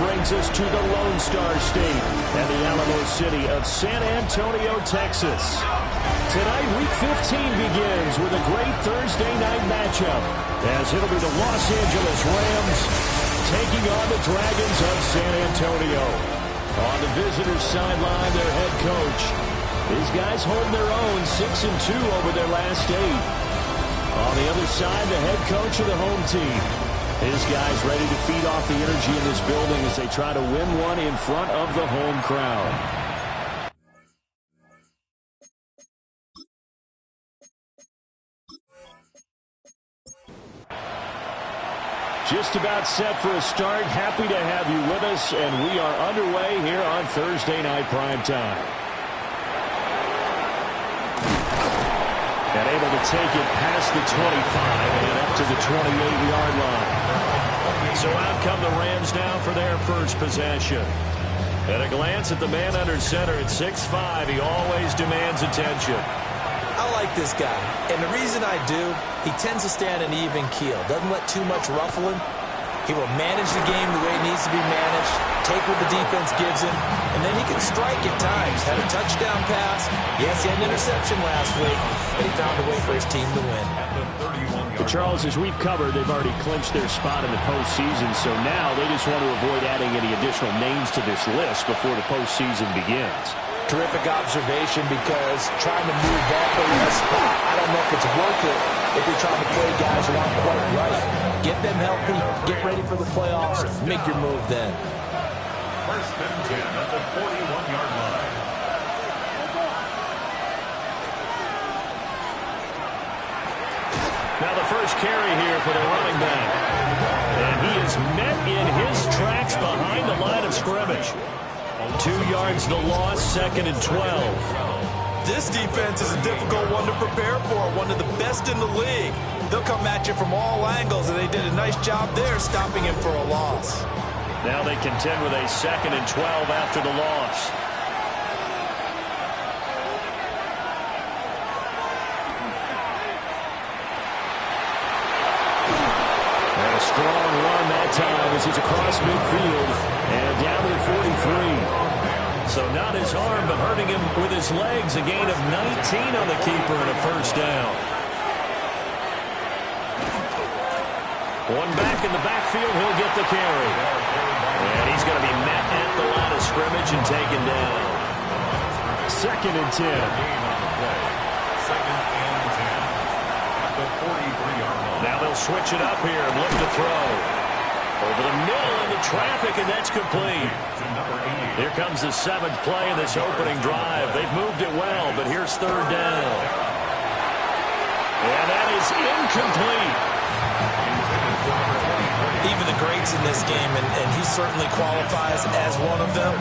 brings us to the Lone Star State and the Alamo City of San Antonio, Texas. Tonight, Week 15 begins with a great Thursday night matchup, as it'll be the Los Angeles Rams taking on the Dragons of San Antonio. On the visitors' sideline, their head coach. These guys hold their own, 6-2 over their last 8. On the other side, the head coach of the home team. His guys ready to feed off the energy in this building as they try to win one in front of the home crowd. Just about set for a start. Happy to have you with us, and we are underway here on Thursday Night Primetime. And able to take it past the 25 and up to the 28-yard line. So out come the Rams now for their first possession. At a glance at the man under center at 6'5", he always demands attention. I like this guy, and the reason I do, he tends to stand an even keel. Doesn't let too much ruffle him. He will manage the game the way it needs to be managed, take what the defense gives him, and then he can strike at times. Had a touchdown pass. Yes, he had an interception last week, but he found a way for his team to win. But Charles, as we've covered, they've already clinched their spot in the postseason, so now they just want to avoid adding any additional names to this list before the postseason begins. Terrific observation, because trying to move off of a spot, I don't know if it's worth it if you're trying to play guys who aren't quite right. Get them healthy, get ready for the playoffs, make your move then. First and 10 at the 41-yard line. Now the first carry here for the running back. And he is met in his tracks behind the line of scrimmage. 2 yards the loss, 2nd and 12. This defense is a difficult one to prepare for, one of the best in the league. They'll come at you from all angles, and they did a nice job there stopping him for a loss. Now they contend with a 2nd and 12 after the loss. And a strong run that time as he's across midfield and down to the 43. So not his arm, but hurting him with his legs. A gain of 19 on the keeper and a first down. One back in the backfield, he'll get the carry. And he's going to be met at the line of scrimmage and taken down. 2nd and 10. 2nd and 10 at the 43-yard line. Now they'll switch it up here and look to throw. Over the middle into traffic, and that's complete. Here comes the 7th play of this opening drive. They've moved it well, but here's 3rd down. And that is incomplete. Even the greats in this game, and he certainly qualifies as one of them,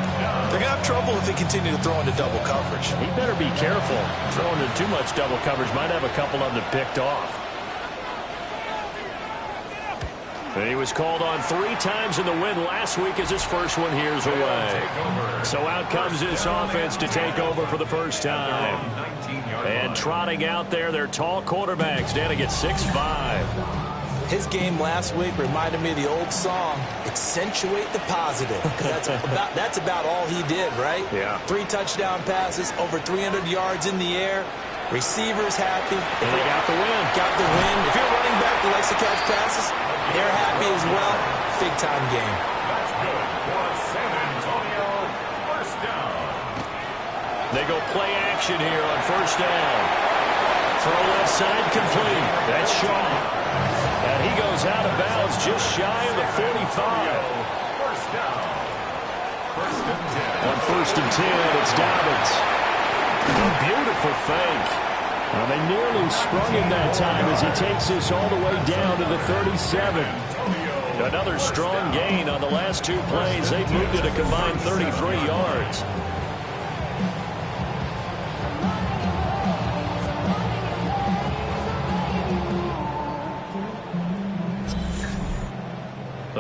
they're going to have trouble if they continue to throw into double coverage. He better be careful. Throwing into too much double coverage might have a couple of them picked off. And he was called on 3 times in the win last week as his first one here's away. So out comes this offense to take over for the first time. And trotting out there, their tall quarterback standing at 6'5". His game last week reminded me of the old song, Accentuate the Positive. That's about all he did, right? Yeah. 3 touchdown passes, over 300 yards in the air. Receivers happy. And they got the win. Got the win. If you're a running back that likes to catch passes, they're happy as well. Big-time game. That's good for San Antonio. First down. They go play action here on first down. Throw left side complete. That's Shaw. And he goes out of bounds just shy of the 45. First down. First and 10. On 1st and 10, it's Dobbins. A beautiful fake. Well, they nearly sprung him that time as he takes this all the way down to the 37. Another strong gain on the last 2 plays. They've moved it a combined 33 yards.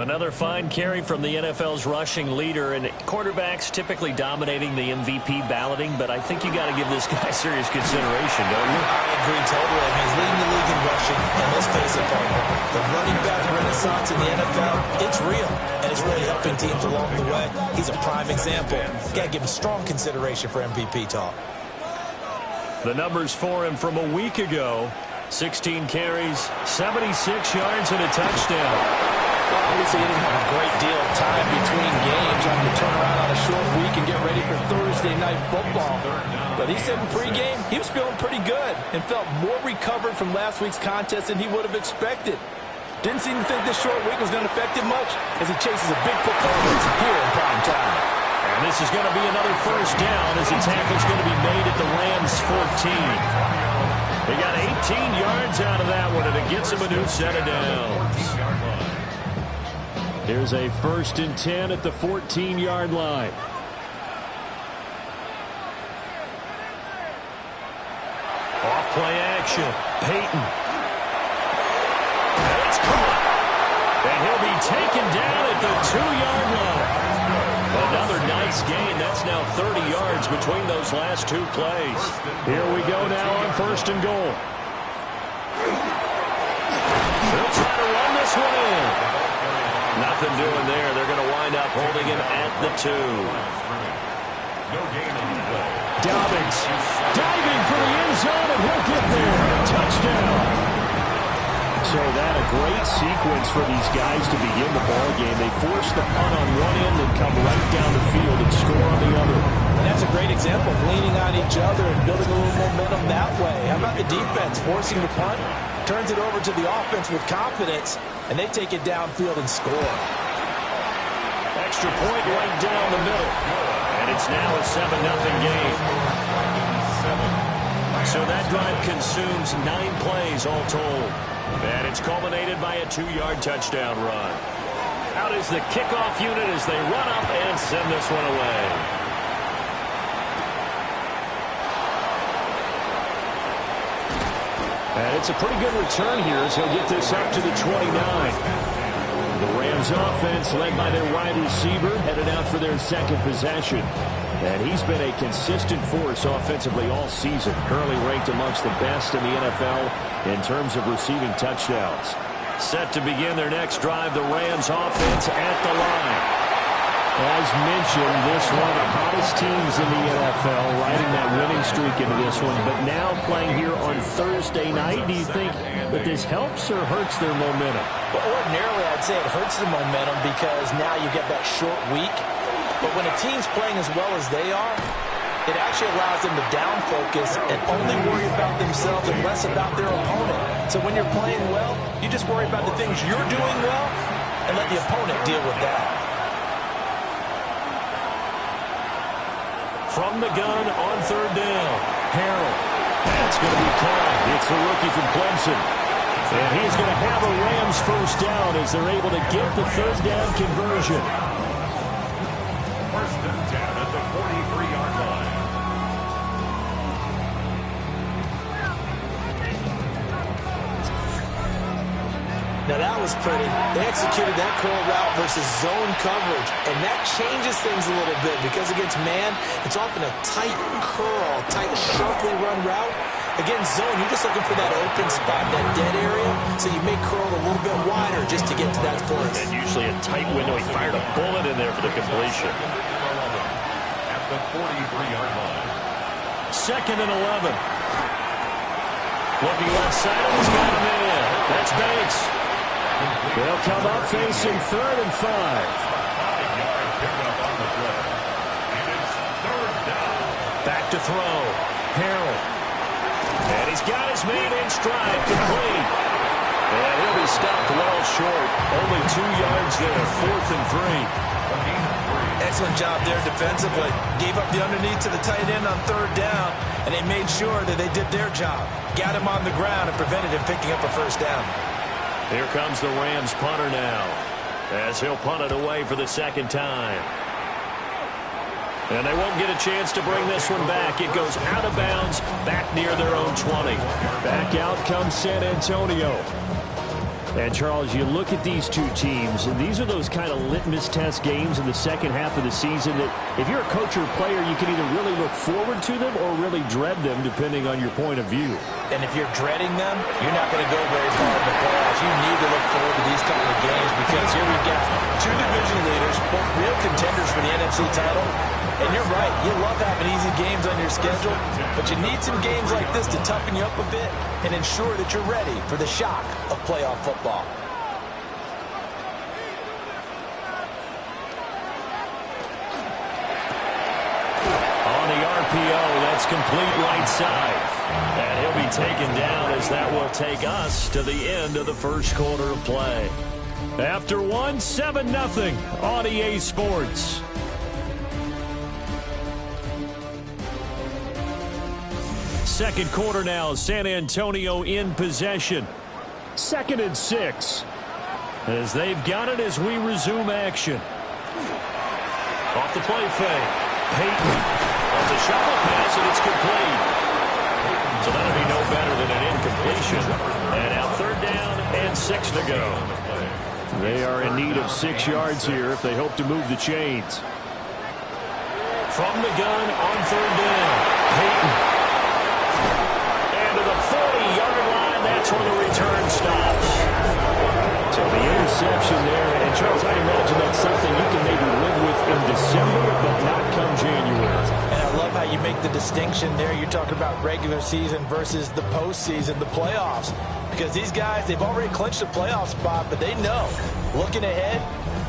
Another fine carry from the NFL's rushing leader, and quarterbacks typically dominating the MVP balloting, but I think you got to give this guy serious consideration, don't you? I agree totally. I mean, he's leading the league in rushing, and let's face it, partner, the running back renaissance in the NFL, it's real, and and is really helping teams along the way. He's a prime example. Got to give him strong consideration for MVP talk. The numbers for him from a week ago: 16 carries, 76 yards, and a touchdown. Well, obviously, he didn't have a great deal of time between games, having to turn around on a short week and get ready for Thursday night football. But he said in pregame he was feeling pretty good and felt more recovered from last week's contest than he would have expected. Didn't seem to think this short week was going to affect him much as he chases a big football race here in prime time. And this is going to be another first down as the tackle's going to be made at the Rams' 14. They got 18 yards out of that one, and it gets them a new set of downs. Here's a 1st and 10 at the 14-yard line. Off play action. Peyton. And it's caught. And he'll be taken down at the 2-yard line. Another nice gain. That's now 30 yards between those last two plays. Here we go now on 1st and goal. They'll try to run this one in. Nothing doing there. They're going to wind up holding him at the 2. Dobbins diving for the end zone, and he'll get there. Touchdown. So that a great sequence for these guys to begin the ball game. They force the punt on one end and come right down the field and score on the other. And that's a great example of leaning on each other and building a little momentum that way. How about the defense forcing the punt? Turns it over to the offense with confidence, and they take it downfield and score. Extra point right down the middle. And it's now a 7-0 game. So that drive consumes 9 plays all told. And it's culminated by a 2-yard touchdown run. Out is the kickoff unit as they run up and send this one away. And it's a pretty good return here as he'll get this up to the 29. The Rams offense, led by their wide receiver, headed out for their second possession. And he's been a consistent force offensively all season, currently ranked amongst the best in the NFL in terms of receiving touchdowns. Set to begin their next drive, the Rams offense at the line. As mentioned, this one of the hottest teams in the NFL, riding that winning streak into this one, but now playing here on Thursday night. Do you think that this helps or hurts their momentum? Well, ordinarily, I'd say it hurts the momentum because now you get that short week. But when a team's playing as well as they are, it actually allows them to down focus and only worry about themselves and less about their opponent. So when you're playing well, you just worry about the things you're doing well and let the opponent deal with that. From the gun on 3rd down, Harrell. That's going to be caught. It's the rookie from Clemson. And he's going to have a Rams first down as they're able to get the 3rd down conversion. 1st and 10 at the 43-yard line. Now that was pretty. They executed that curl route versus zone coverage, and that changes things a little bit because against man, it's often a tight curl, tight, sharply run route. Against zone, you're just looking for that open spot, that dead area, so you may curl a little bit wider just to get to that place. And usually a tight window. He fired a bullet in there for the completion. At the 43-yard line. 2nd and 11. Looking left side, and he's got him in. That's Banks. They'll come up facing 3rd and 5. 5-yard pickup on the play. And it's 3rd down. Back to throw. Harrell. And he's got his man in stride, complete. And he'll be stopped well short. Only 2 yards there, 4th and 3. Excellent job there defensively. Gave up the underneath to the tight end on 3rd down, and they made sure that they did their job. Got him on the ground and prevented him picking up a first down. Here comes the Rams punter now, as he'll punt it away for the 2nd time. And they won't get a chance to bring this one back. It goes out of bounds, back near their own 20. Back out comes San Antonio. And, Charles, you look at these two teams, and these are those kind of litmus test games in the second half of the season that if you're a coach or a player, you can either really look forward to them or really dread them, depending on your point of view. And if you're dreading them, you're not going to go very far in the playoffs. You need to look forward to these kind of games because here we've got two division leaders, both real contenders for the NFC title. And you're right, you love having easy games on your schedule, but you need some games like this to toughen you up a bit and ensure that you're ready for the shock of playoff football. On the RPO, that's complete right side. And he'll be taken down as that will take us to the end of the first quarter of play. After 7-0 on EA Sports. Second quarter now, San Antonio in possession. 2nd and 6. As they've got it as we resume action. Off the play fake. Peyton on the shovel pass, and it's complete. So that'll be no better than an incompletion. And now 3rd down and 6 to go. They are in need of 6 yards here if they hope to move the chains. From the gun on 3rd down. Peyton. To the 40-yard line, that's where the return stops. So the interception there, and Charles, I imagine that's something you can maybe live with in December, but not come January. And I love how you make the distinction there. You're talking about regular season versus the postseason, the playoffs. Because these guys, they've already clinched a playoff spot, but they know, looking ahead,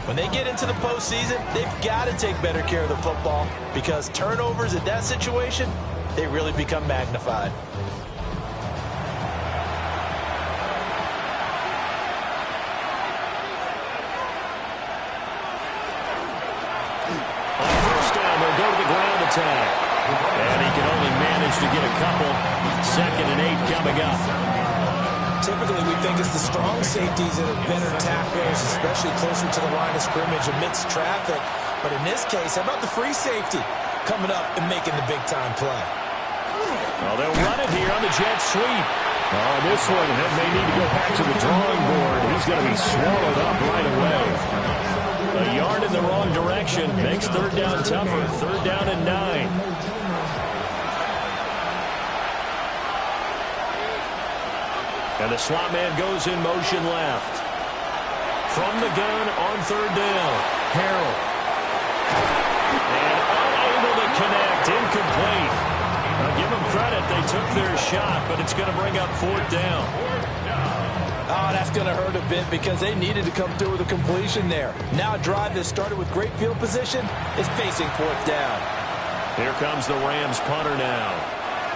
when they get into the postseason, they've got to take better care of the football because turnovers in that situation, they really become magnified. And he can only manage to get a couple. 2nd and 8 coming up. Typically, we think it's the strong safeties that are better tacklers, especially closer to the line of scrimmage amidst traffic. But in this case, how about the free safety coming up and making the big-time play? Well, they'll run it here on the jet sweep. Oh, this one may need to go back to the drawing board. He's going to be swallowed up right away. A yard in the wrong direction makes 3rd down tougher. 3rd down and 9. And the slot man goes in motion left. From the gun on 3rd down. Harrell. And unable to connect. Incomplete. Now give them credit. They took their shot, but it's going to bring up 4th down. Oh, that's going to hurt a bit because they needed to come through with a completion there. Now a drive that started with great field position is facing 4th down. Here comes the Rams punter now.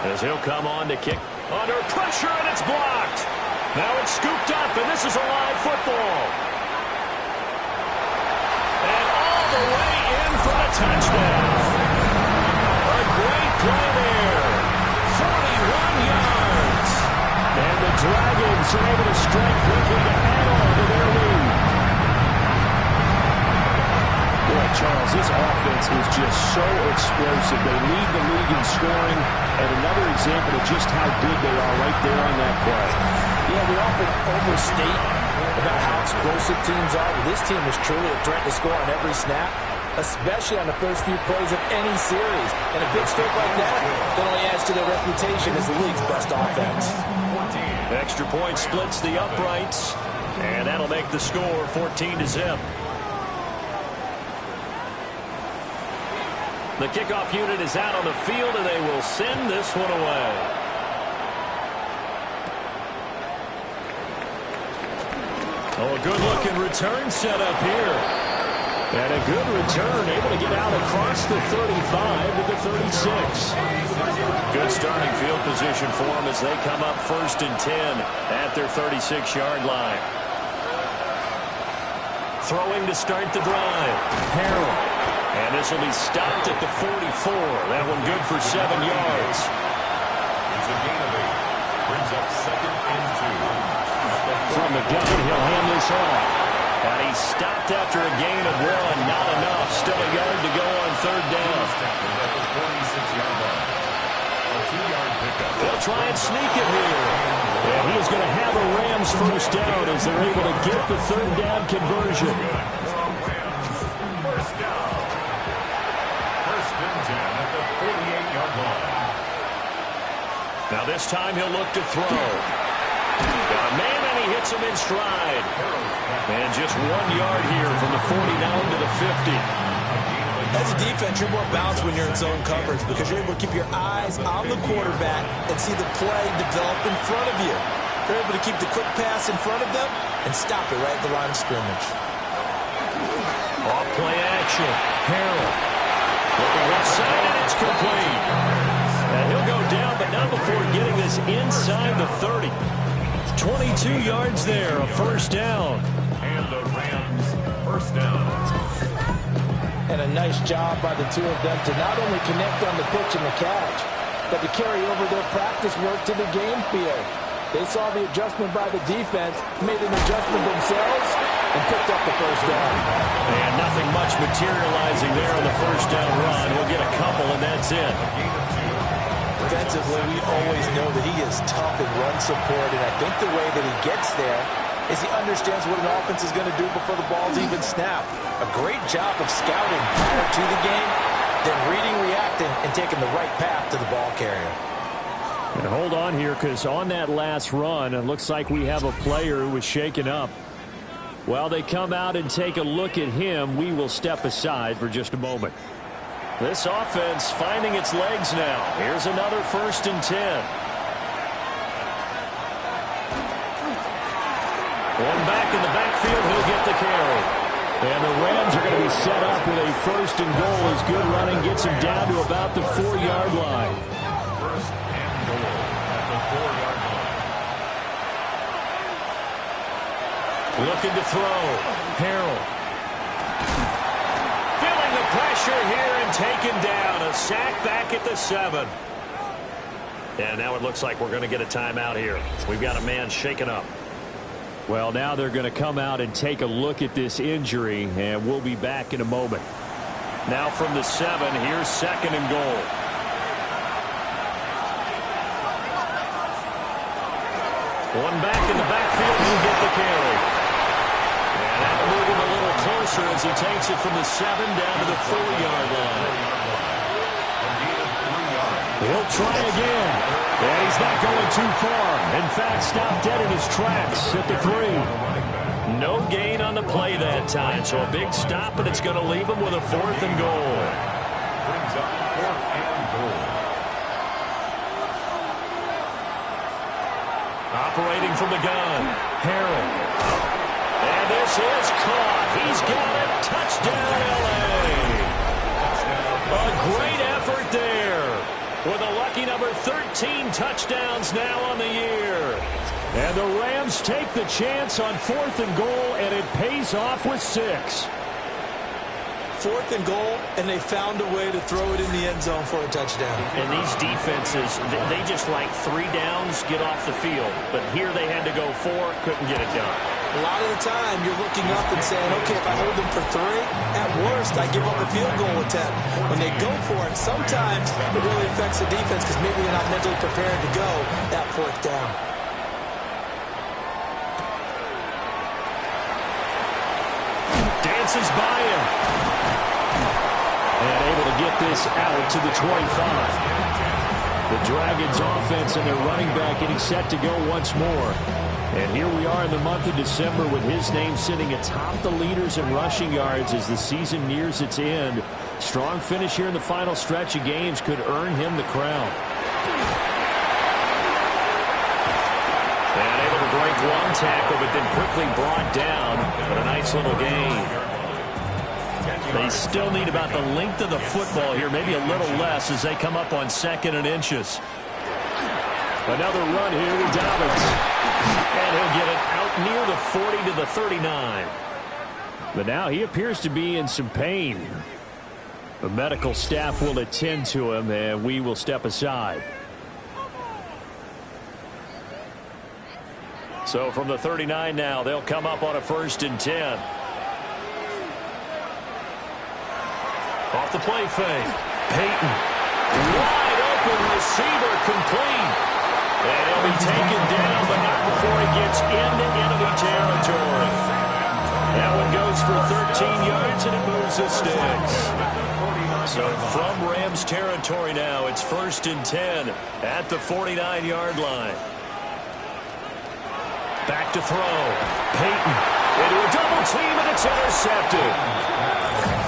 As he'll come on to kick under pressure, and it's blocked. Now it's scooped up, and this is a live football. And all the way in for a touchdown. A great play there. 41 yards. And the Dragons are able to strike quickly to add on to their lead. Boy, Charles, this offense is just so explosive. They lead the league in scoring, and another example of just how good they are right there on that play. Yeah, we often overstate about how explosive teams are. But this team is truly a threat to score on every snap, especially on the first few plays of any series. And a big stroke like that only adds to their reputation as the league's best offense. Extra point splits the uprights, and that'll make the score 14-0. The kickoff unit is out on the field, and they will send this one away. Oh, a good-looking return set up here. And a good return, able to get out across the 35 to the 36. Good starting field position for them as they come up 1st and 10 at their 36-yard line. Throwing to start the drive. Harrell. And this will be stopped at the 44. That one good for 7 yards. It's a gain of 8. Brings up 2nd and 2. From the gun, he'll hand this off. And he stopped after a gain of 1. Not enough. Still a yard to go on 3rd down. At the 46-yard line. A 2-yard pickup. They'll try and sneak it here. And he is going to have a Rams first down as they're able to get the third down conversion. First down. First and 10 at the 48-yard line. Now this time he'll look to throw. Got a man, and he hits him in stride. And just 1 yard here from the 49 to the 50. As a defense, you're more balanced when you're in zone coverage because you're able to keep your eyes on the quarterback and see the play develop in front of you. You're able to keep the quick pass in front of them and stop it right at the line of scrimmage. Off play action. Harrell. Looking left side, and it's complete. And he'll go down, but not before getting this inside the 30. 22 yards there, a first down. And the Rams first down. And a nice job by the two of them to not only connect on the pitch and the catch, but to carry over their practice work to the game field. They saw the adjustment by the defense, made an adjustment themselves, and picked up the first down. And nothing much materializing there on the first down run. He'll get a couple, and that's it. Defensively, we always know that he is tough in run support, and I think the way that he gets there is he understands what an offense is going to do before the ball's even snapped. A great job of scouting prior to the game, then reading, reacting, and taking the right path to the ball carrier. And hold on here, because on that last run, it looks like we have a player who was shaken up. While they come out and take a look at him, we will step aside for just a moment. This offense finding its legs now. Here's another 1st and 10. One back in the backfield, he'll get the carry. And the Rams are going to be set up with a 1st and goal as good running gets him down to about the 4-yard line. First and goal at the 4-yard line. Looking to throw. Harrell. Feeling the pressure here and taken down. A sack back at the 7. And now it looks like we're going to get a timeout here. We've got a man shaken up. Well, now they're going to come out and take a look at this injury, and we'll be back in a moment. Now from the 7, here's 2nd and goal. One back in the backfield, he'll get the carry. And that'll move him a little closer as he takes it from the 7 down to the 4-yard line. He'll try again. And he's not going too far. In fact, stopped dead in his tracks at the 3. No gain on the play that time. So a big stop, and it's going to leave him with a 4th and goal. Brings up 4th and goal. Operating from the gun. Harrell. And this is caught. He's got it. Touchdown, L.A. A great effort there. With a lucky number 13 touchdowns now on the year. And the Rams take the chance on 4th and goal, and it pays off with 6. 4th and goal, and they found a way to throw it in the end zone for a touchdown. And these defenses, they just like 3 downs, get off the field. But here they had to go 4, couldn't get it done. A lot of the time, you're looking up and saying, okay, if I hold them for 3, at worst, I give up a field goal attempt. When they go for it, sometimes it really affects the defense because maybe they're not mentally prepared to go that 4th down. Dances by him. And able to get this out to the 25. The Dragons offense and their running back getting set to go once more. And here we are in the month of December with his name sitting atop the leaders in rushing yards as the season nears its end. Strong finish here in the final stretch of games could earn him the crown. And able to break one tackle, but then quickly brought down. But a nice little gain. They still need about the length of the football here, maybe a little less as they come up on 2nd and inches. Another run here with Dobbins. And he'll get it out near the 40 to the 39. But now he appears to be in some pain. The medical staff will attend to him, and we will step aside. So from the 39 now, they'll come up on a 1st and 10. Off the play fake. Peyton. Wide open receiver complete. And he'll be taken down, but not before he gets into enemy territory. That one goes for 13 yards, and it moves the sticks. So from Rams territory now, it's 1st and 10 at the 49-yard line. Back to throw. Peyton into a double team, and it's intercepted.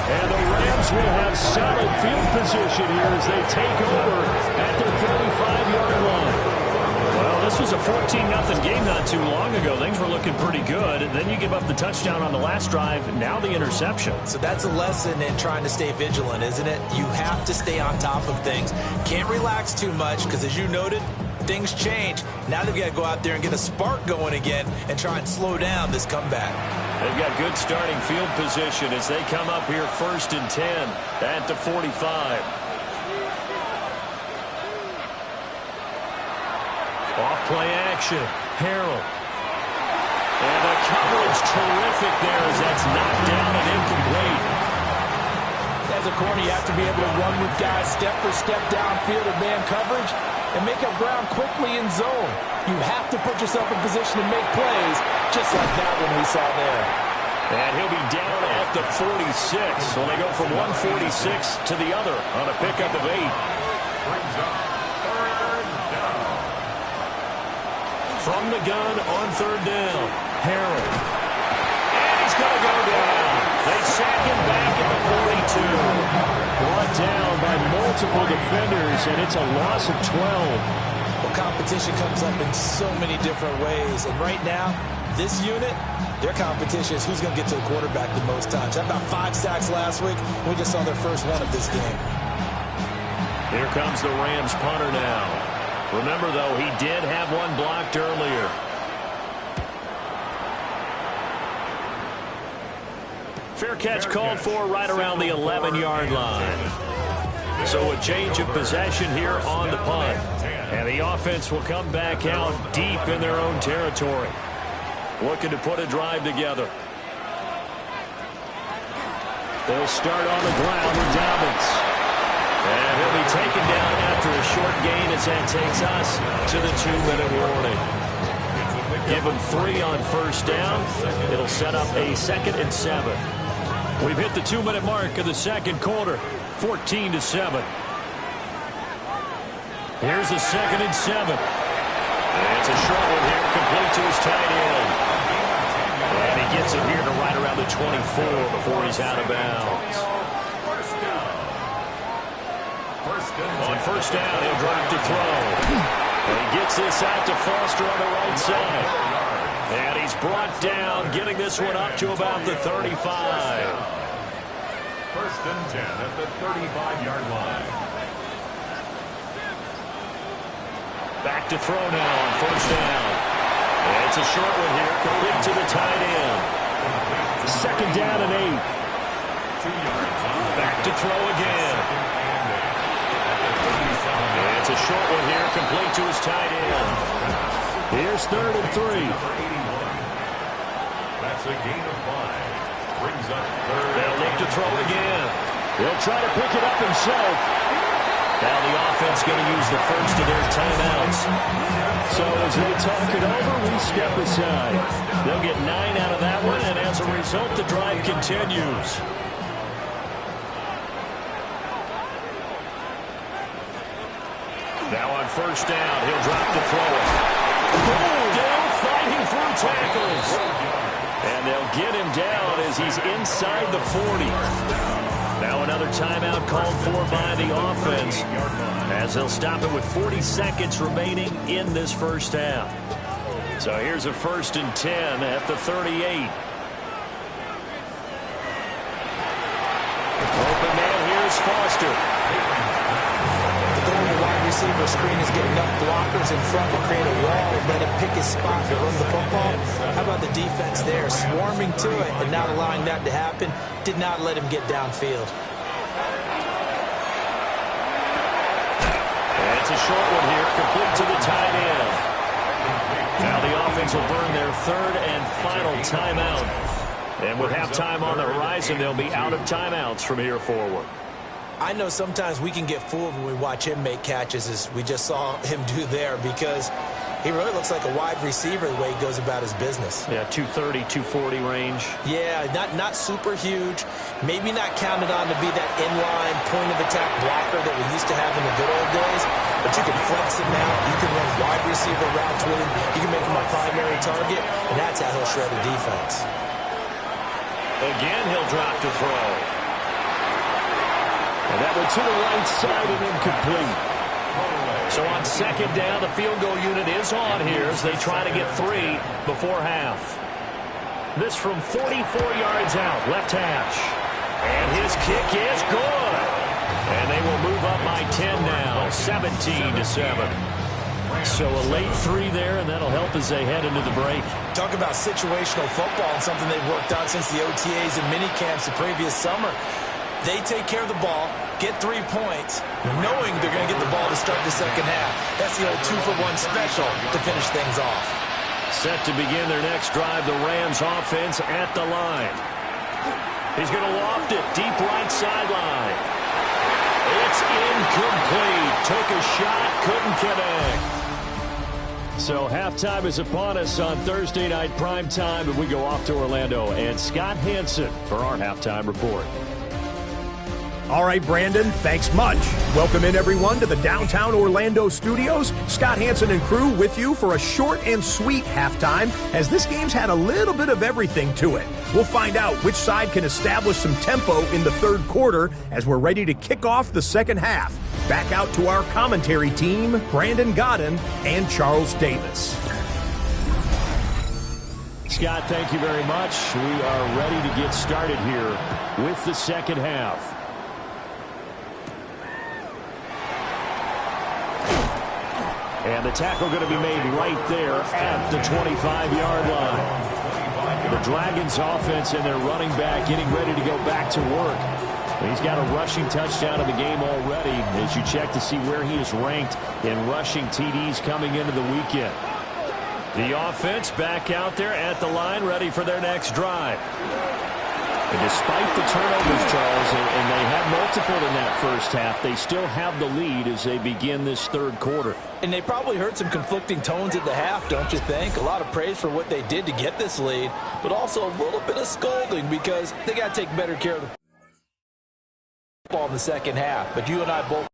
And the Rams will have solid field position here as they take over at their 35-yard line. Well, this was a 14-0 game not too long ago. Things were looking pretty good. And then you give up the touchdown on the last drive. Now the interception. So that's a lesson in trying to stay vigilant, isn't it? You have to stay on top of things. Can't relax too much because, as you noted, things change. Now they've got to go out there and get a spark going again and try and slow down this comeback. They've got good starting field position as they come up here 1st and 10 at the 45. Off-play action. Harrell. And the coverage terrific there as that's knocked down and incomplete. As a corner, you have to be able to run with guys step for step downfield in man coverage and make up ground quickly in zone. You have to put yourself in position to make plays, just like that one we saw there. And he'll be down at the 46. So they go from 146 to the other on a pickup of 8. Brings up 3rd down. From the gun on 3rd down, Harrell. And he's going to go down. They sack him back at the 42. Brought down by multiple defenders, and it's a loss of 12. Well, competition comes up in so many different ways. And right now, this unit, their competition is who's going to get to the quarterback the most times. Had about 5 sacks last week. We just saw their first one of this game. Here comes the Rams punter now. Remember, though, he did have one blocked earlier. Fair catch called for right around the 11-yard line. So a change of possession here on the punt. And the offense will come back out deep in their own territory. Looking to put a drive together. They'll start on the ground with Dobbins. And he'll be taken down after a short gain as that takes us to the 2-minute warning. Give him 3 on 1st down. It'll set up a 2nd and 7. We've hit the 2-minute mark of the 2nd quarter, 14-7. Here's a 2nd and 7. And it's a short one here, complete to his tight end. And he gets it here to right around the 24 before he's out of bounds. On 1st down, he'll drop to throw. And he gets this out to Foster on the right side. And he's brought down, getting this one up to about the 35. 1st and 10 at the 35-yard line. Back to throw now on 1st down. And it's a short one here, complete to the tight end. 2nd down and 8. 2 yards. Back to throw again. It's a short one here, complete to his tight end. Here's 3rd and 3. That's a gain of 5. Brings up 3rd. They'll look to throw again. He'll try to pick it up himself. Now the offense going to use the first of their timeouts. So as they talk it over, we step aside. They'll get 9 out of that one, and as a result, the drive continues. Now on 1st down, he'll drop to throw it. Down fighting through tackles. And they'll get him down as he's inside the 40. Now another timeout called for by the offense as they'll stop it with 40 seconds remaining in this 1st half. So here's a 1st and 10 at the 38. Open man, here's Foster. The wide receiver screen is getting enough blockers in front to create a wall and let him pick his spot to run the football. How about the defense there, swarming to it and not allowing that to happen? Did not let him get downfield. And it's a short one here, complete to the tight end. Now the offense will burn their 3rd and final timeout. And with halftime on the horizon, they'll be out of timeouts from here forward. I know sometimes we can get fooled when we watch him make catches, as we just saw him do there, because he really looks like a wide receiver the way he goes about his business. Yeah, 230, 240 range. Yeah, not super huge. Maybe not counted on to be that inline point-of-attack blocker that we used to have in the good old days, but you can flex him out. You can run wide receiver routes with him. You can make him a primary target, and that's how he'll shred a defense. Again, he'll drop to throw. And that went to the right side and incomplete. So on second down, the field goal unit is on here as they try to get 3 before half. This from 44 yards out, left hash. And his kick is good. And they will move up by 10 now, 17-7. So a late 3 there, and that'll help as they head into the break. Talk about situational football and something they've worked on since the OTAs and minicamps the previous summer. They take care of the ball, get 3 points, knowing they're going to get the ball to start the second half. That's the old 2-for-1 special to finish things off. Set to begin their next drive, the Rams offense at the line. He's going to loft it, deep right sideline. It's incomplete. Took a shot, couldn't connect. So halftime is upon us on Thursday night primetime, and we go off to Orlando. And Scott Hanson for our halftime report. All right, Brandon, thanks much. Welcome in, everyone, to the downtown Orlando studios. Scott Hanson and crew with you for a short and sweet halftime, as this game's had a little bit of everything to it. We'll find out which side can establish some tempo in the third quarter as we're ready to kick off the second half. Back out to our commentary team, Brandon Godden and Charles Davis. Scott, thank you very much. We are ready to get started here with the second half. And the tackle going to be made right there at the 25-yard line. The Dragons offense and their running back getting ready to go back to work. He's got a rushing touchdown in the game already as you check to see where he is ranked in rushing TDs coming into the weekend. The offense back out there at the line, ready for their next drive. And despite the turnovers, Charles, and they had multiple in that first half, they still have the lead as they begin this third quarter. And they probably heard some conflicting tones at the half, don't you think? A lot of praise for what they did to get this lead, but also a little bit of scolding because they got to take better care of the ball in the second half. But you and I both.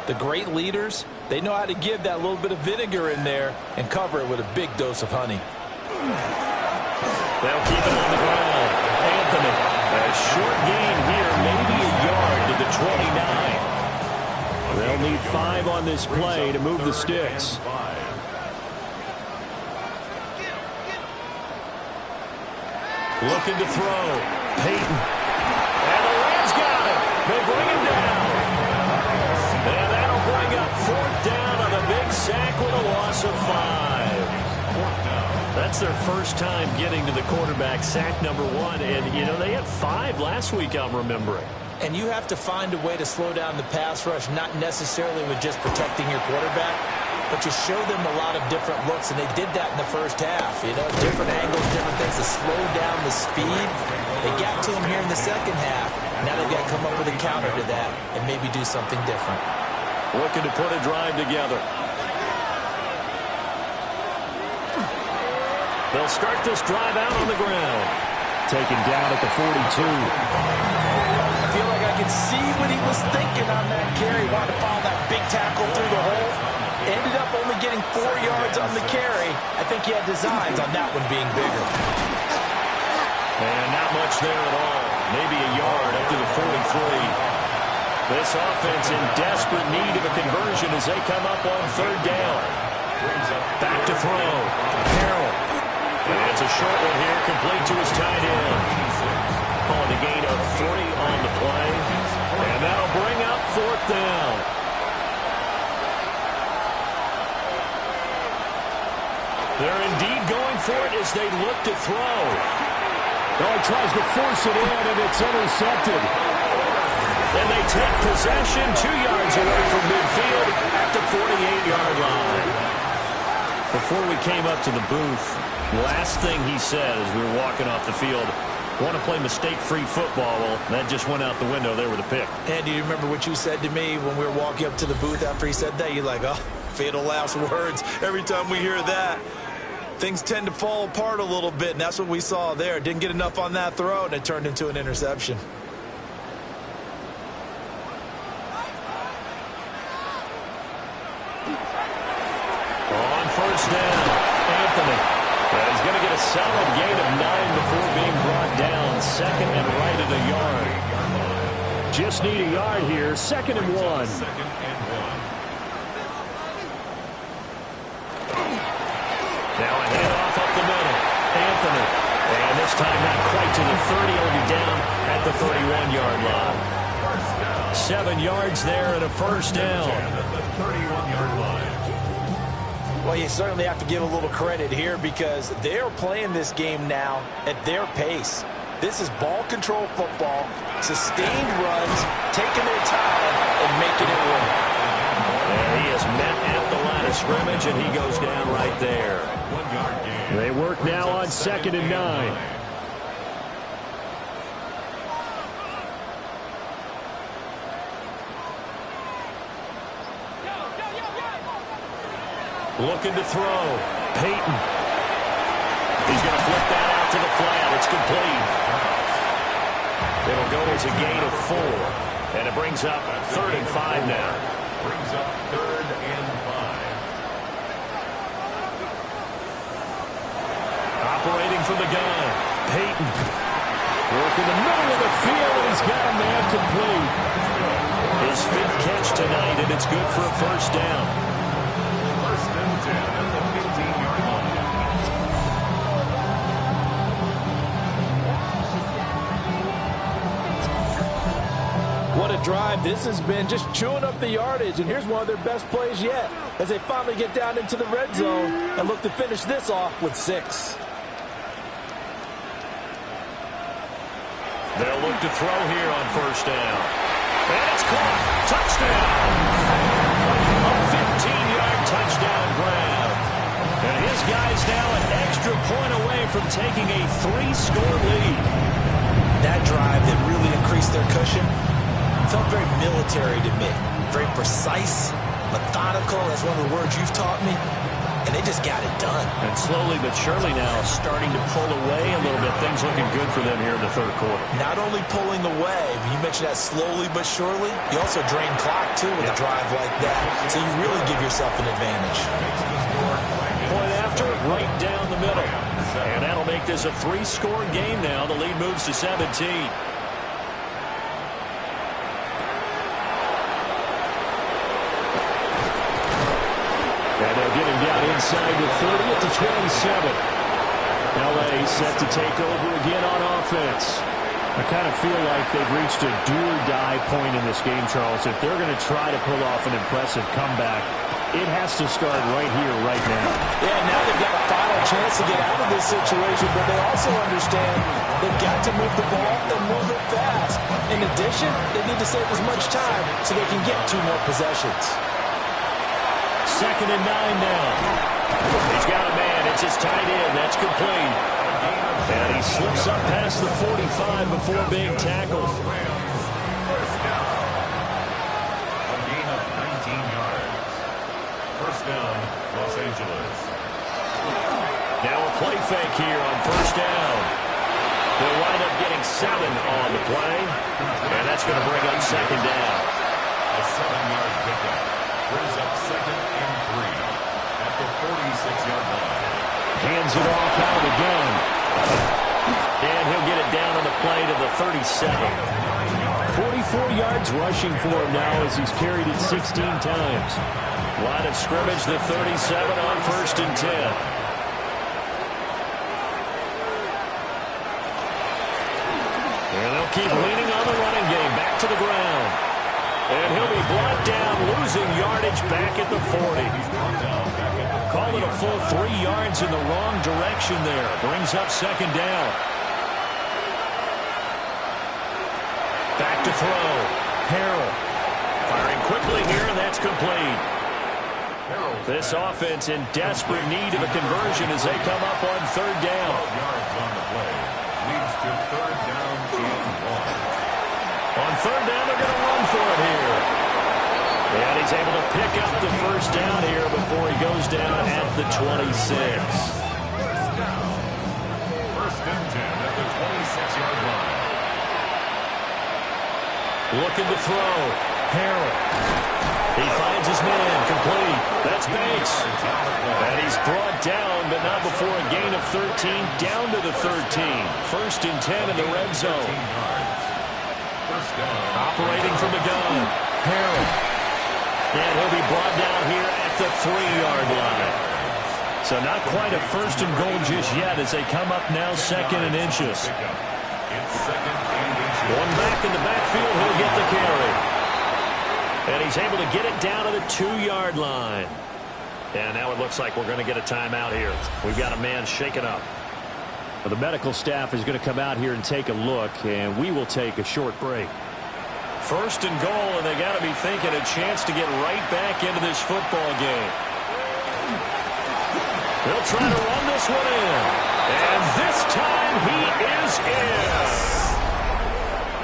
The great leaders, they know how to give that little bit of vinegar in there and cover it with a big dose of honey. They'll keep it on the ground. Anthony, a short gain here, maybe a yard to the 29. They'll need 5 on this play to move the sticks. Looking to throw. Peyton. And the Rams got it. They bring him down. And that'll bring up 4th down on a big sack with a loss of 5. That's their first time getting to the quarterback, sack number 1. And, you know, they had 5 last week, I'm remembering. And you have to find a way to slow down the pass rush, not necessarily with just protecting your quarterback. but you show them a lot of different looks, and they did that in the first half. You know, different angles, different things to slow down the speed. They got to him here in the second half. Now they've got to come up with a counter to that and maybe do something different. Looking to put a drive together. They'll start this drive out on the ground. Taken down at the 42. I feel like I can see what he was thinking on that carry. Wanted to follow that big tackle through the hole. Ended up only getting 4 yards on the carry. I think he had designs on that one being bigger. And not much there at all. Maybe a yard up to the 43. This offense in desperate need of a conversion as they come up on third down. Back to throw. Harrell. And it's a short one here, complete to his tight end. On the gain of 3 on the play. And that'll bring up fourth down. They're indeed going for it as they look to throw. Oh, he tries to force it in, and it's intercepted. And they take possession 2 yards away from midfield at the 48-yard line. Before we came up to the booth, last thing he said as we were walking off the field, want to play mistake-free football. Well, that just went out the window there with a pick. And do you remember what you said to me when we were walking up to the booth after he said that? You're like, oh, fatal last words. Every time we hear that, things tend to fall apart a little bit, and that's what we saw there. Didn't get enough on that throw, and it turned into an interception. On first down, Anthony. He's going to get a solid gain of 9 before being brought down. Second and right at a yard. Just need a yard here. Second and 1. Now a handoff up the middle. Anthony. And this time not quite to the 30. He'll be down at the 31-yard line. 7 yards there and a first down. At the 31-yard line. Well, you certainly have to give a little credit here because they're playing this game now at their pace. This is ball control football, sustained runs, taking their time, and making it work. And he is met at the line of scrimmage, and he goes down right there. 1 yard gain. They work now on second and 9. Looking to throw. Peyton. He's going to flip that out to the flat. It's complete. It'll go as a gain of 4. And it brings up 3rd and 5 now. Brings up 3rd and 5. Operating from the gun. Peyton. Working the middle of the field, and he's got a man complete. His 5th catch tonight, and it's good for a first down. What a drive this has been, just chewing up the yardage. And here's one of their best plays yet as they finally get down into the red zone and look to finish this off with 6. They'll look to throw here on first down. And it's caught. Touchdown. A 15-yard touchdown grab. And his guy's now an extra point away from taking a 3-score lead. That drive that really increased their cushion felt very military to me. Very precise, methodical. That's one of the words you've taught me. And they just got it done. And slowly but surely now starting to pull away a little bit. Things looking good for them here in the third quarter. Not only pulling away, you mentioned that slowly but surely, you also drain clock, too, with a drive like that. So you really give yourself an advantage. Point after, right down the middle. And that'll make this a 3-score game now. The lead moves to 17. And they'll get him down inside the 30 at the 27. L.A. set to take over again on offense. I kind of feel like they've reached a do-or-die point in this game, Charles. If they're going to try to pull off an impressive comeback, it has to start right here, right now. Yeah, now they've got a final chance to get out of this situation, but they also understand they've got to move the ball and move it fast. In addition, they need to save as much time so they can get 2 more possessions. 2nd and 9 now. He's got a man. It's his tight end. That's complete. And he slips up past the 45 before being tackled. A gain of 19 yards. First down, Los Angeles. Now a play fake here on first down. They'll wind up getting 7 on the play. And that's going to bring up second down. A 7-yard pickup. Brings up 2nd and 3 at the 46-yard line. Hands it off out of the gun. And he'll get it down on the play to the 37. 44 yards rushing for him now as he's carried it 16 times. Line of scrimmage, the 37 on 1st and 10. And they'll keep leaning on the running game. Back to the ground. And he'll be brought down, losing yardage back at the 40. Call it a full 3 yards in the wrong direction there. Brings up second down. Back to throw. Harrell firing quickly here, and that's complete. This offense in desperate need of a conversion as they come up on third down. 12 yards on the play. Leads to third down and 1. On third down, they're going to run for it here. And he's able to pick up the first down here before he goes down at the 26. First and 10 at the 26-yard line. Looking to throw. Harrell. He finds his man. Complete. That's Banks. And he's brought down, but not before a gain of 13. Down to the 13. First and 10 in the red zone. Operating from the gun. Harrell. And he'll be brought down here at the 3-yard line. So not quite a first and goal just yet as they come up now 2nd and inches. One back in the backfield, he'll get the carry. And he's able to get it down to the 2-yard line. And now it looks like we're going to get a timeout here. We've got a man shaken up. Well, the medical staff is going to come out here and take a look, and we will take a short break. First and goal, and they got to be thinking a chance to get right back into this football game. They'll try to run this one in. And this time he is in.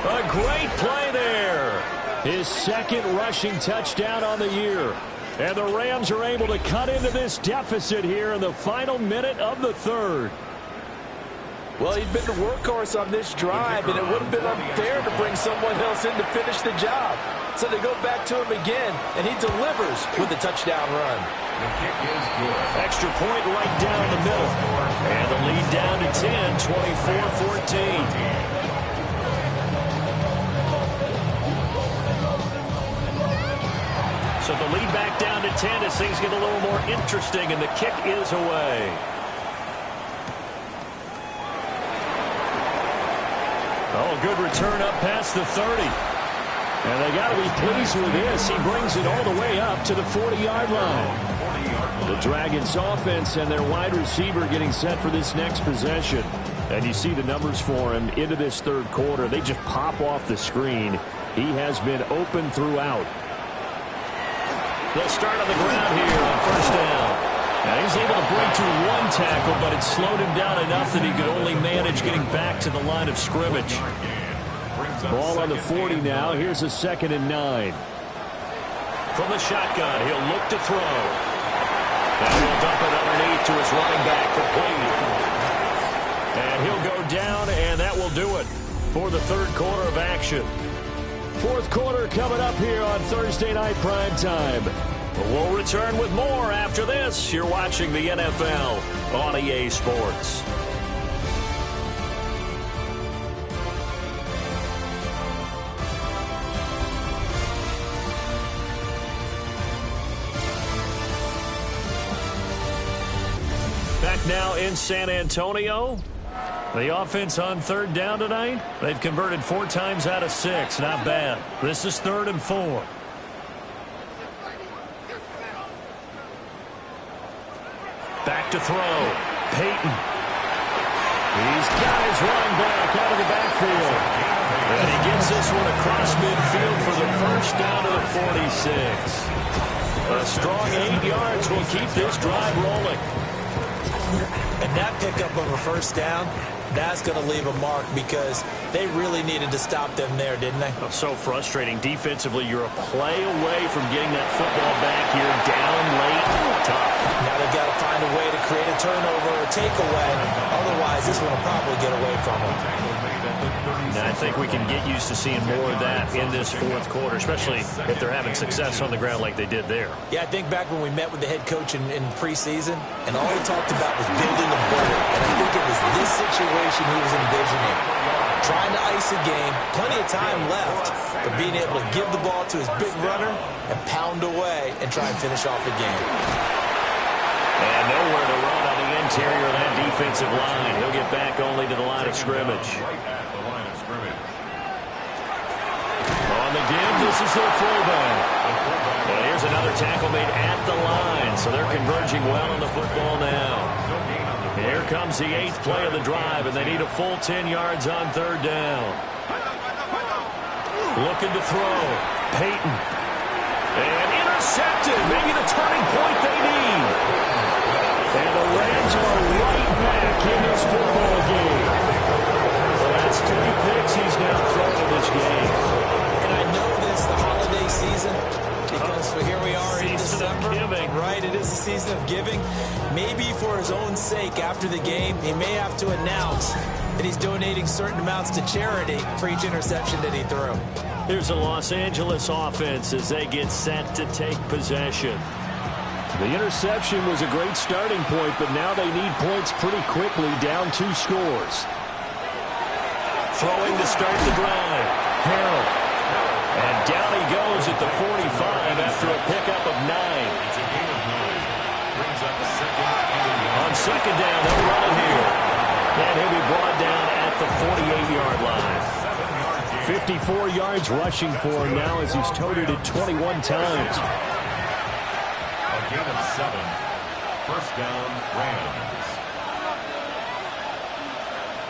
A great play there. His 2nd rushing touchdown on the year. And the Rams are able to cut into this deficit here in the final minute of the 3rd. Well, he'd been the workhorse on this drive, and it would have been unfair to bring someone else in to finish the job. So they go back to him again, and he delivers with a touchdown run. The kick is good. Extra point right down the middle. And the lead down to 10, 24-14. So the lead back down to 10 as things get a little more interesting, and the kick is away. Oh, good return up past the 30. And they got to be pleased with this. He brings it all the way up to the 40-yard line. The Dragons offense and their wide receiver getting set for this next possession. And you see the numbers for him into this 3rd quarter. They just pop off the screen. He has been open throughout. They'll start on the ground here on first down. Now he's able to break through 1 tackle, but it slowed him down enough that he could only manage getting back to the line of scrimmage. Ball on the 40 now. Here's a 2nd and 9. From the shotgun, he'll look to throw. And he'll dump it underneath to his running back, complete. And he'll go down, and that will do it for the 3rd quarter of action. 4th quarter coming up here on Thursday Night Prime Time. We'll return with more after this. You're watching the NFL on EA Sports. Back now in San Antonio. The offense on 3rd down tonight, they've converted 4 times out of 6. Not bad. This is 3rd and 4. Back to throw. Peyton. He's got his running back out of the backfield. And he gets this one across midfield for the first down to the 46. A strong 8 yards will keep this drive rolling. And that pickup of a first down, that's going to leave a mark because they really needed to stop them there, didn't they? Oh, so frustrating. Defensively, you're a play away from getting that football back here down late. Tough. Now they've got to find a way to create a turnover or takeaway. Otherwise, this one will probably get away from them. Now, I think we can get used to seeing more of that in this fourth quarter, especially if they're having success on the ground like they did there. Yeah, I think back when we met with the head coach in preseason, and all he talked about was building a bullet. And I think it was this situation he was envisioning. Trying to ice a game, plenty of time left, but being able to give the ball to his big runner and pound away and try and finish off the game. And nowhere to run on the interior of that defensive line. He'll get back only to the line of scrimmage. On the give, this is their fullback. And here's another tackle made at the line, so they're converging well on the football now. Here comes the 8th play of the drive, and they need a full 10 yards on third down. Looking to throw. Peyton. And intercepted. Maybe the turning point they need. And the Rams are right back in this football game. So that's 3 picks he's now thrown in this game. And I know this, the holiday season, because here we are in December. Right, it is the season of giving. Maybe for his own sake after the game, he may have to announce that he's donating certain amounts to charity for each interception that he threw. Here's the Los Angeles offense as they get set to take possession. The interception was a great starting point, but now they need points pretty quickly, down 2 scores. Throwing to start the drive. Harrell. And down he goes at the 45 after a pickup of 9. On second down, they'll run it here. And he'll be brought down at the 48-yard line. 54 yards rushing for him now as he's toted it 21 times. A gain of 7. First down, Rams.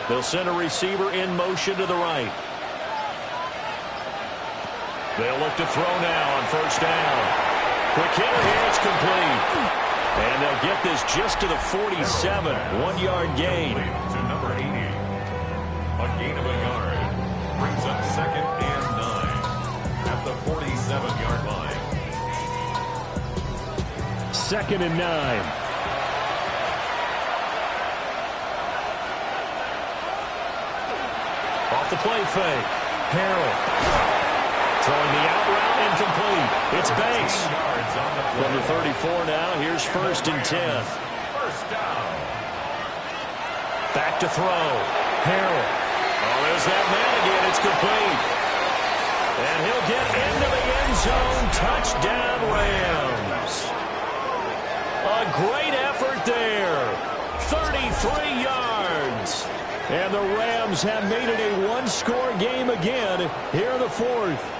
They'll send a receiver in motion to the right. They'll look to throw now on first down. Quick hitter here, it's complete. And they'll get this just to the 47, 1-yard gain. To number 80. A gain of a yard. Brings up second and 9 at the 47-yard line. Second and 9. Off the play fake. Harrell. Throwing the out route incomplete. It's Banks. From the 34 now, here's first and 10. First down. Back to throw. Harrell. Oh, there's that man again. It's complete. And he'll get into the end zone. Touchdown, Rams. A great effort there. 33 yards. And the Rams have made it a one-score game again here in the fourth.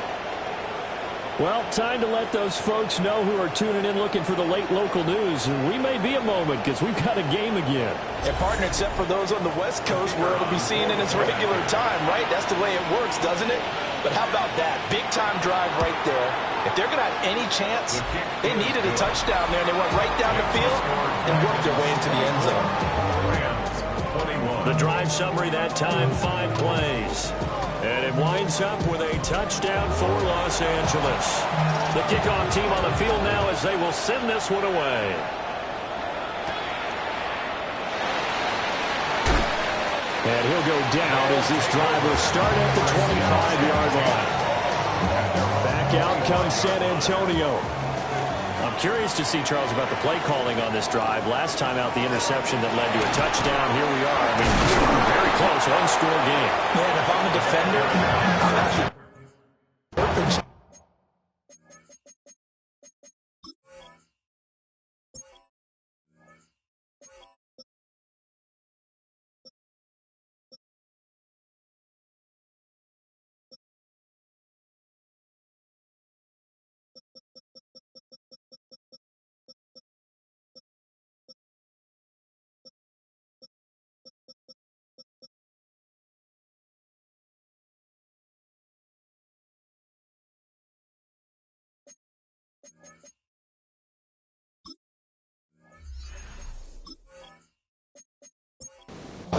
Well, time to let those folks know who are tuning in looking for the late local news. We may be a moment because we've got a game again. And partner, except for those on the West Coast where it'll be seen in its regular time, right? That's the way it works, doesn't it? But how about that? Big-time drive right there. If they're going to have any chance, they needed a touchdown there, and they went right down the field and worked their way into the end zone. The drive summary that time, 5 plays. And it winds up with a touchdown for Los Angeles. The kickoff team on the field now as they will send this one away. And he'll go down as this drive will start at the 25-yard line. Back out comes San Antonio. I'm curious to see, Charles, about the play calling on this drive. Last time out, the interception that led to a touchdown. Here we are. I mean, very close, one-score game. Man, if I'm a defender, I'm actually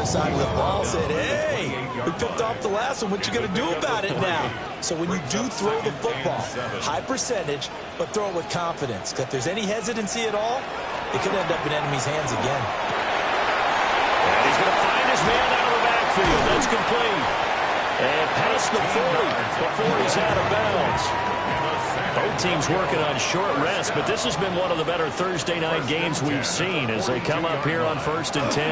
side of the ball said, hey, we picked off the last one. What you going to do about it now? So when you do throw the football, high percentage, but throw it with confidence. Because if there's any hesitancy at all, it could end up in enemy's hands again. And he's going to find his man out of the backfield. That's complete. And past the 40 before he's out of bounds. Both teams working on short rest, but this has been one of the better Thursday night games we've seen as they come up here on 1st and 10.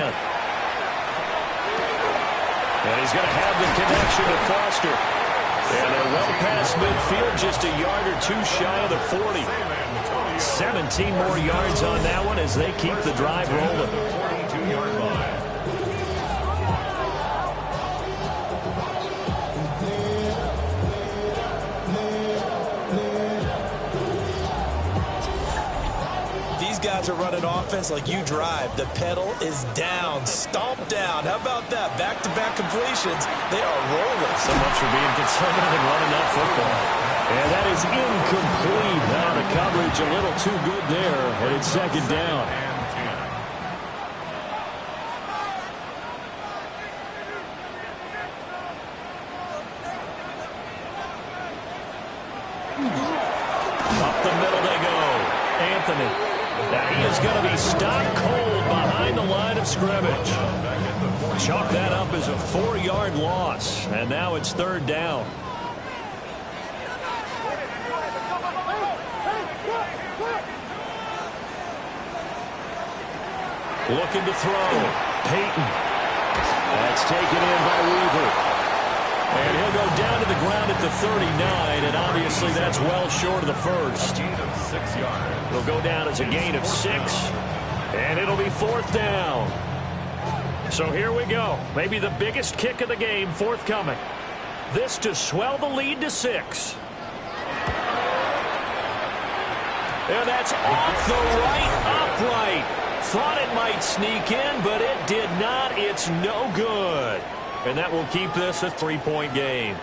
And he's going to have the connection to Foster. And they're well past midfield, just a yard or two shy of the 40. 17 more yards on that one as they keep the drive rolling. 42-yard line. Guys are running offense like you drive. The pedal is down, stomped down. How about that? Back-to-back completions. They are rolling. So much for being conservative and running that football. And that is incomplete. Now the coverage a little too good there, and it's 2nd down. Up the middle they go. Anthony. Now he is going to be stopped cold behind the line of scrimmage. Chalk that up as a 4-yard loss. And now it's 3rd down. Looking to throw. Peyton. That's taken in by Weaver. And he'll go down to the ground at the 39, and obviously that's well short of the first. It'll go down as a gain of 6, and it'll be 4th down. So here we go. Maybe the biggest kick of the game forthcoming. This to swell the lead to 6. And that's off the right upright. Thought it might sneak in, but it did not. It's no good. And that will keep this a 3-point game.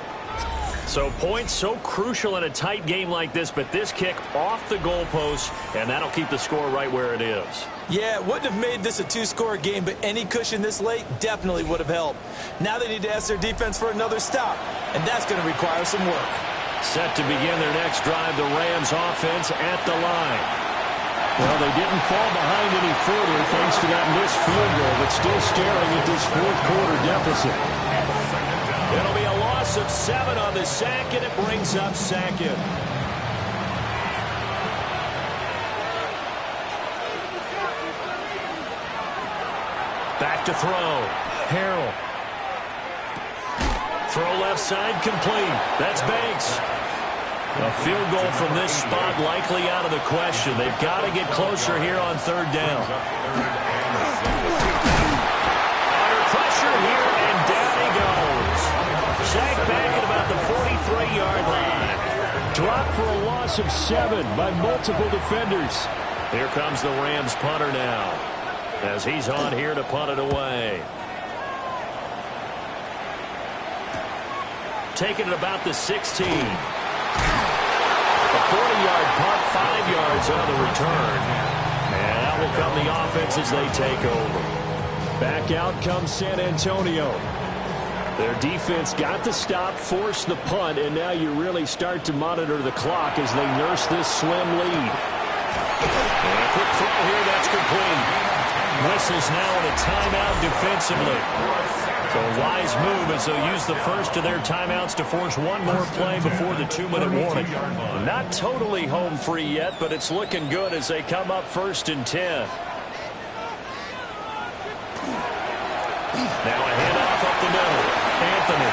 So points so crucial in a tight game like this, but this kick off the goalpost, and that'll keep the score right where it is. Yeah, it wouldn't have made this a 2-score game, but any cushion this late definitely would have helped. Now they need to ask their defense for another stop, and that's going to require some work. Set to begin their next drive, the Rams offense at the line. Well, they didn't fall behind any further thanks to that missed field goal, but still staring at this 4th quarter deficit. It'll be a loss of 7 on the sack, and it brings up 2nd. Back to throw. Harrell. Throw left side complete. That's Banks. A field goal from this spot likely out of the question. They've got to get closer here on 3rd down. Under pressure here, and down he goes. Sacked back at about the 43-yard line. Dropped for a loss of 7 by multiple defenders. Here comes the Rams punter now, as he's on here to punt it away. Taking it about the 16. A 40-yard punt, 5 yards on the return. And out will come the offense as they take over. Back out comes San Antonio. Their defense got the stop, forced the punt, and now you really start to monitor the clock as they nurse this slim lead. And a quick throw here, that's complete. Whistles now in a timeout defensively. So a wise move as they'll use the first of their timeouts to force one more play before the 2-minute warning. Not totally home free yet, but it's looking good as they come up 1st and 10. Now a handoff up the middle. Anthony.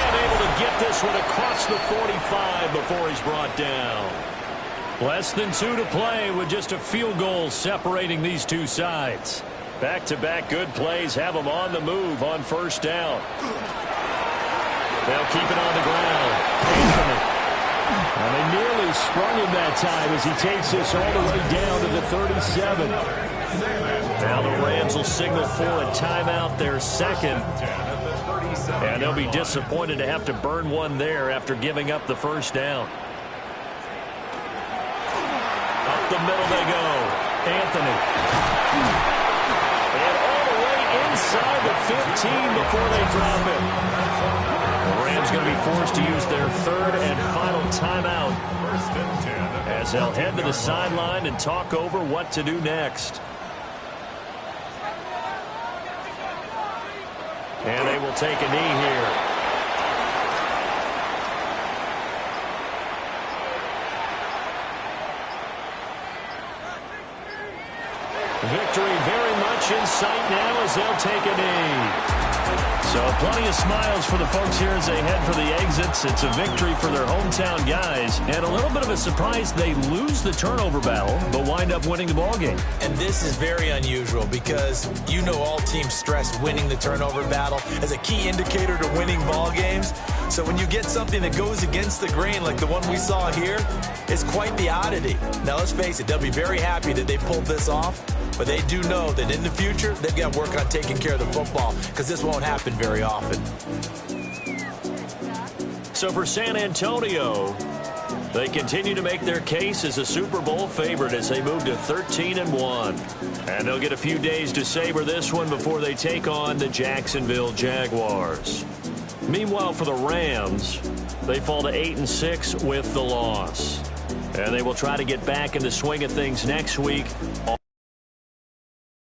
And able to get this one across the 45 before he's brought down. Less than 2 to play with just a field goal separating these two sides. Back-to-back good plays have them on the move on 1st down. They'll keep it on the ground. Anthony. And they nearly sprung him that time as he takes this all the way down to the 37. Now the Rams will signal for a timeout, their 2nd. And they'll be disappointed to have to burn one there after giving up the 1st down. Up the middle they go. Anthony. And all the way inside the 15 before they drop it. The Rams going to be forced to use their third and final timeout as they'll head to the sideline and talk over what to do next. And they will take a knee here. Victory very much in sight now as they'll take a knee. So plenty of smiles for the folks here as they head for the exits. It's a victory for their hometown guys. And a little bit of a surprise, they lose the turnover battle, but wind up winning the ballgame. And this is very unusual because you know all teams stress winning the turnover battle as a key indicator to winning ball games. So when you get something that goes against the grain like the one we saw here, it's quite the oddity. Now let's face it, they'll be very happy that they pulled this off, but they do know that in the future they've got to work on taking care of the football because this won't happen very often. So for San Antonio, they continue to make their case as a Super Bowl favorite as they move to 13-1. And they'll get a few days to savor this one before they take on the Jacksonville Jaguars. Meanwhile, for the Rams, they fall to 8-6 with the loss. And they will try to get back in the swing of things next week.